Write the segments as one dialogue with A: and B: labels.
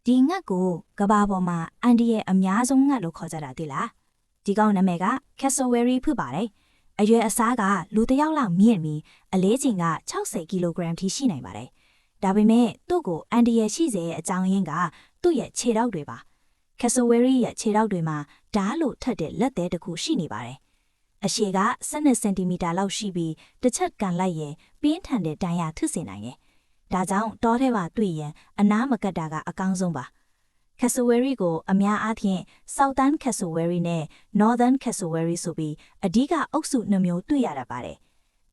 A: ဒီငှက်ကိုကဘာပေါ်မှာအန်ဒီရဲ့အများဆုံးငှက်လို့ခေါ်ကြတာသိလားဒီကောင်နာမည်က cassowary ဖြစ်ပါတယ်အရွယ်အစားကလူတစ်ယောက်လောက်မြင့်ပြီးအလေးချိန်က60ကီလိုဂရမ်ထိရှိနိုင်ပါတယ်ဒါပေမဲ့သူ့ကိုအန်ဒီရဲ့ရှိစေရဲ့အကြောင်းရင်းကသူ့ရဲ့ခြေထောက်တွေပါ cassowary ရဲ့ခြေထောက်တွေမှာဓာတ်လို့ထက်တဲ့လက်သေးတစ်ခုရှိနေပါတယ်အရှည်က12စင်တီမီတာလောက်ရှိပြီးတစ်ချက်ကန်လိုက်ရင်ပြင်းထန်တဲ့ဒဏ်ရာထိစေနိုင်တယ်ဒါကြောင့်တောထဲမှာတွေ့ရင်အနားမကတ်တာကအကောင်းဆုံးပါ cassowary ကိုအများအားဖြင့် Southern cassowary နဲ့ Northern cassowary ဆိုပြီးအဓိကအုပ်စုနှစ်မျိုးတွေ့ရတာပါတယ်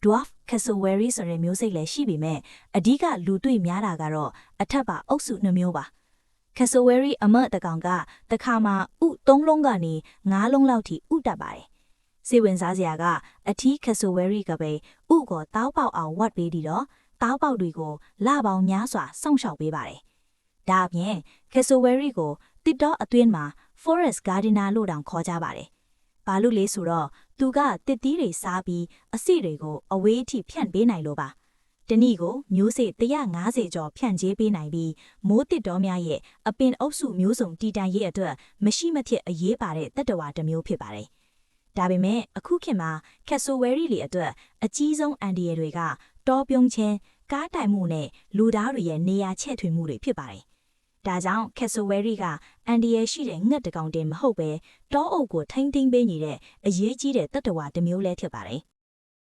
A: Dwarf cassowary ဆိုတဲ့မျိုးစိတ်လည်းရှိပေမဲ့အဓိကလူတွေ့များတာကတော့အထက်ပါအုပ်စုနှစ်မျိုးပါ cassowary အမတ်တကောင်ကတစ်ခါမှာဥ3လုံးကနေ5လုံးလောက်ထိဥတက်ပါတယ်စိတ်ဝင်စားစရာကအထီး cassowary ကပဲဥကိုတောက်ပေါက်အောင်ဝတ်ပေးပြီးတော့တောက်ပေါက်တွေကိုလပေါင်းများစွာစောင့်ရှောက်ပေးပါတယ်။ဒါအပြင် cassowary ကိုတစ်တော့အတွင်းမှာ forest gardener လို့တောင်ခေါ်ကြပါတယ်။ဘာလို့လဲဆိုတော့သူကတစ်သီးတွေစားပြီးအဆီတွေကိုအဝေးအထိဖြန့်ပေးနိုင်လို့ပါ။တနည်းကိုမျိုးစေ့150ကျော်ဖြန့်ကျေးပေးနိုင်ပြီးမိုးတစ်တော်များရဲ့အပင်အုပ်စုမျိုးစုံတည်တံ့ရေးအတွက်မရှိမဖြစ်အရေးပါတဲ့သက်တဝါတစ်မျိုးဖြစ်ပါတယ်။ဒါပေမဲ့အခုခေတ်မှာ cassowary တွေအတွက်အကြီးဆုံးအန္တရာယ်တွေကတောပြုံးခြင်းကားတိုင်မှုနဲ့လူသားတွေရဲ့နေရာချဲ့ထွင်မှုတွေဖြစ်ပါတယ်။ဒါကြောင့် cassowary ကအန္တရာယ်ရှိတဲ့ငှက်တကောင်တင်မဟုတ်ပဲတောအုပ်ကိုထိမ့်သိမ်းပေးနေတဲ့အရေးကြီးတဲ့သတ္တဝါတစ်မျိုးလည်းဖြစ်ပါတယ်။